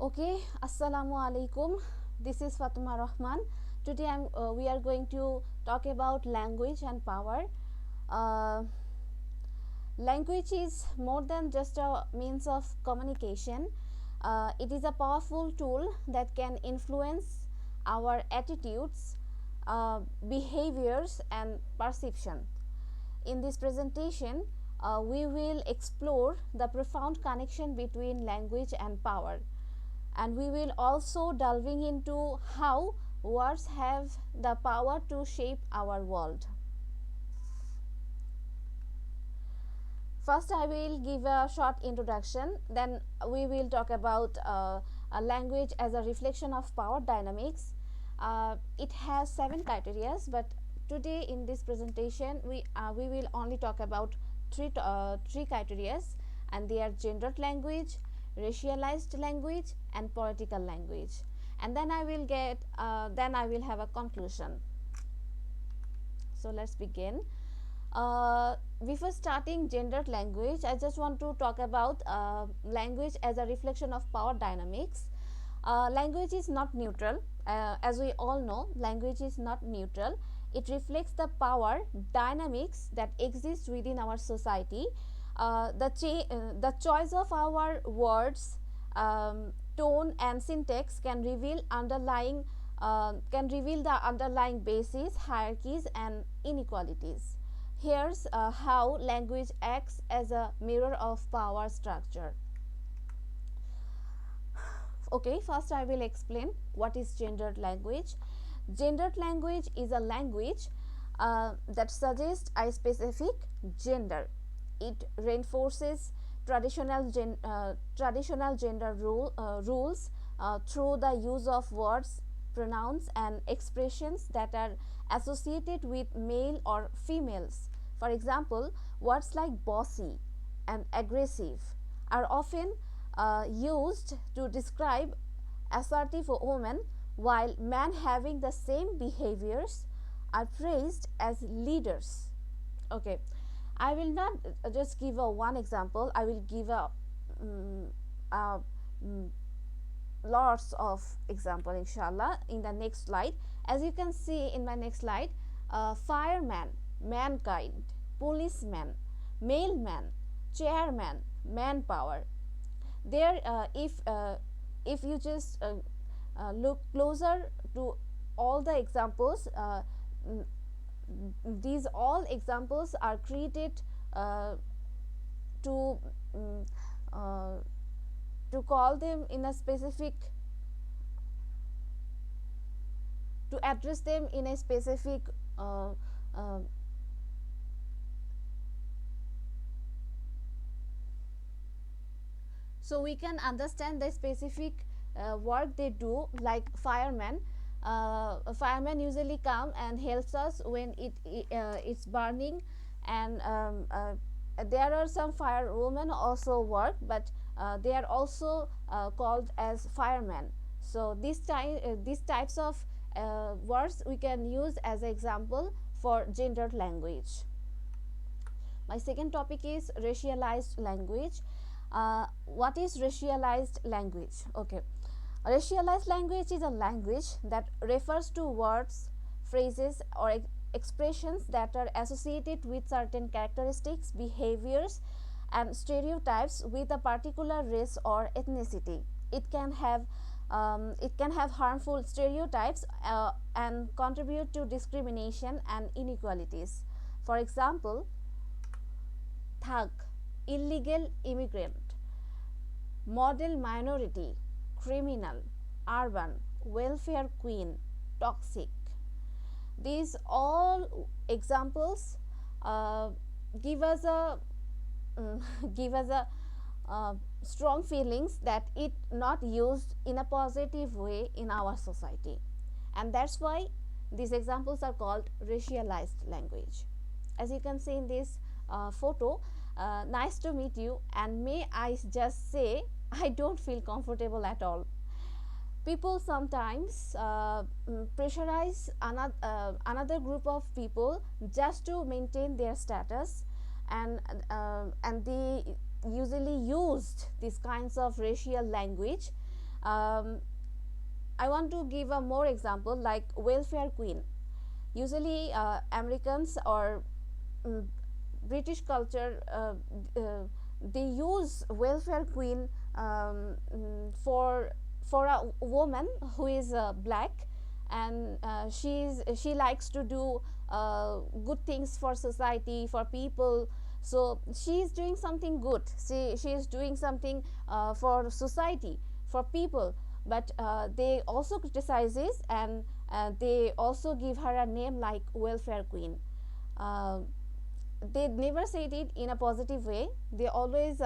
Okay, Assalamu alaikum. This is Fatima Rahman. Today we are going to talk about language and power. Uh, Language is more than just a means of communication. It is a powerful tool that can influence our attitudes, behaviors, and perception. In this presentation, we will explore the profound connection between language and power, and we will also delving into how words have the power to shape our world. First, I will give a short introduction, then we will talk about a language as a reflection of power dynamics. It has 7 criteria, but today in this presentation we will only talk about three criteria, and they are gendered language, racialized language, and political language. And then I will have a conclusion. So let's begin. Before starting gendered language, I just want to talk about language as a reflection of power dynamics. Language is not neutral. As we all know, language is not neutral. It reflects the power dynamics that exist within our society. The choice of our words, tone, and syntax can reveal the underlying bases, hierarchies, and inequalities. Here's how language acts as a mirror of power structure. Okay, first I will explain what is gendered language. Gendered language is a language that suggests a specific gender. It reinforces traditional gender rules through the use of words, pronouns, and expressions that are associated with male or females. For example, words like bossy and aggressive are often used to describe assertive women, while men having the same behaviors are praised as leaders. Okay, I will not just give a one example. I will give a lots of example, inshallah, in the next slide. As you can see in my next slide, fireman, mankind, policeman, mailman, chairman, manpower. There, if you just look closer to all the examples, these all examples are created to um, uh, to call them in a specific, to address them in a specific uh, so we can understand the specific work they do. Like firemen, firemen usually come and helps us when it's burning, and there are some firewomen also work, but they are also called as firemen. So these types of words we can use as an example for gendered language. My second topic is racialized language. What is racialized language? Okay, racialized language is a language that refers to words, phrases, or expressions that are associated with certain characteristics, behaviors, and stereotypes with a particular race or ethnicity. It can have harmful stereotypes and contribute to discrimination and inequalities. For example, thug, illegal immigrant; model minority, criminal; urban, welfare queen, toxic. These all examples give us a give us a strong feelings that it not used in a positive way in our society, and that's why these examples are called racialized language. As you can see in this photo, nice to meet you, and may I just say, I don't feel comfortable at all. People sometimes pressurize another group of people just to maintain their status, and they usually used these kinds of racial language um, I want to give a more example like welfare queen. Usually Americans or um, British culture, they use welfare queen for a woman who is black, and she likes to do good things for society, for people. So she is doing something good. She is doing something for society, for people. But they also criticizes, and they also give her a name like welfare queen. Uh, they never said it in a positive way. They always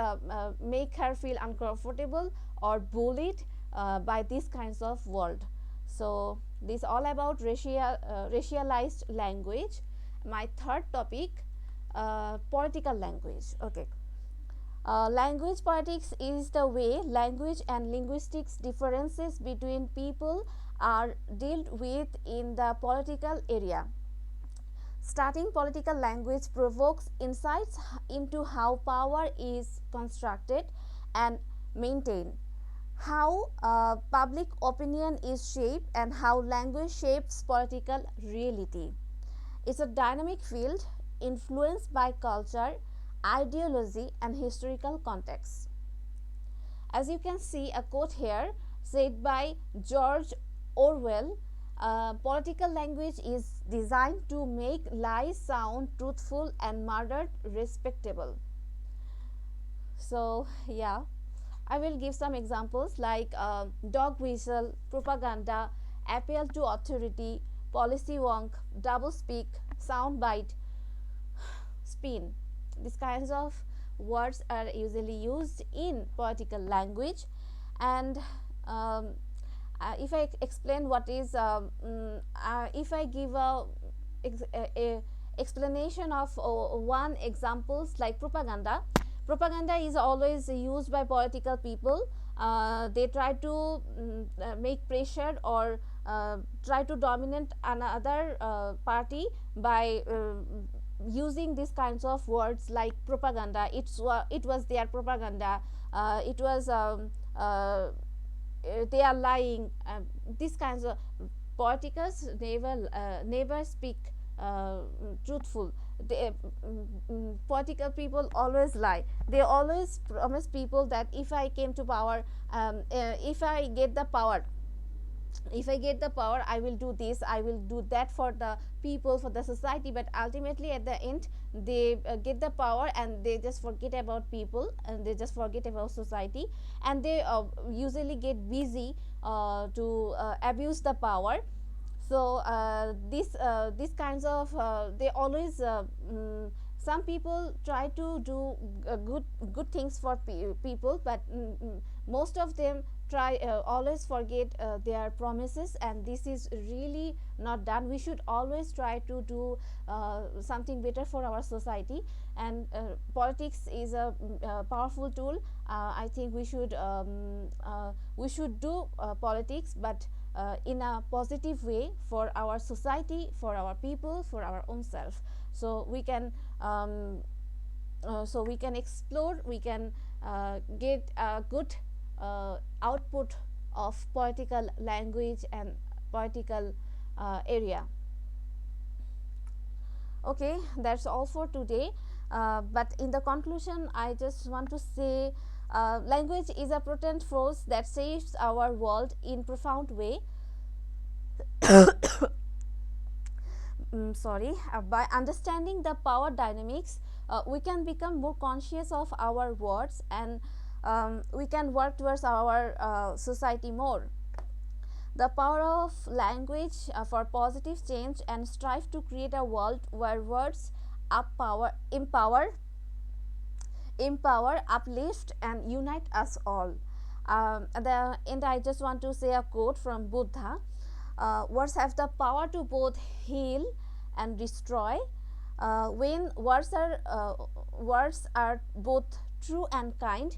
make her feel uncomfortable or bullied by these kinds of world. So this all about racialized language. My third topic, political language. Okay. Language politics is the way language and linguistics differences between people are dealt with in the political area. Studying political language provokes insights into how power is constructed and maintained, how public opinion is shaped, and how language shapes political reality. It's a dynamic field influenced by culture, ideology, and historical context. As you can see, a quote here said by George Orwell, political language is designed to make lies sound truthful and murder respectable. So, yeah, I will give some examples like dog whistle, propaganda, appeal to authority, policy wonk, double speak, soundbite, spin. These kinds of words are usually used in political language. And um, if I explain what is if I give a explanation of one examples like propaganda is always used by political people. They try to make pressure or try to dominate another party by using these kinds of words like propaganda. It was their propaganda. It was they are lying. These kinds of politicals never speak truthful. Political people always lie. They always promise people that if I came to power, if I get the power, I will do this, I will do that for the people, for the society. But ultimately at the end they get the power and they just forget about people, and they just forget about society, and they usually get busy to abuse the power. So these kinds of they always some people try to do good things for people, but most of them try always forget their promises, and this is really not done. We should always try to do something better for our society, and politics is a powerful tool. I think we should do politics, but in a positive way for our society, for our people, for our own self. So we can explore, we can get a good output of political language and political area. Okay, that's all for today. But in the conclusion, I just want to say language is a potent force that shapes our world in profound way. Sorry. By understanding the power dynamics, we can become more conscious of our words, and we can work towards our society more. The power of language for positive change, and strive to create a world where words empower, uplift, and unite us all. At the end, I just want to say a quote from Buddha. Words have the power to both heal and destroy. When words are both true and kind,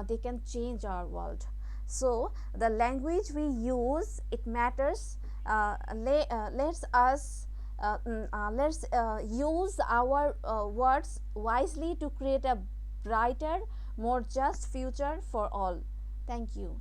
they can change our world. So the language we use, it matters. Let's use our words wisely to create a brighter, more just future for all. Thank you.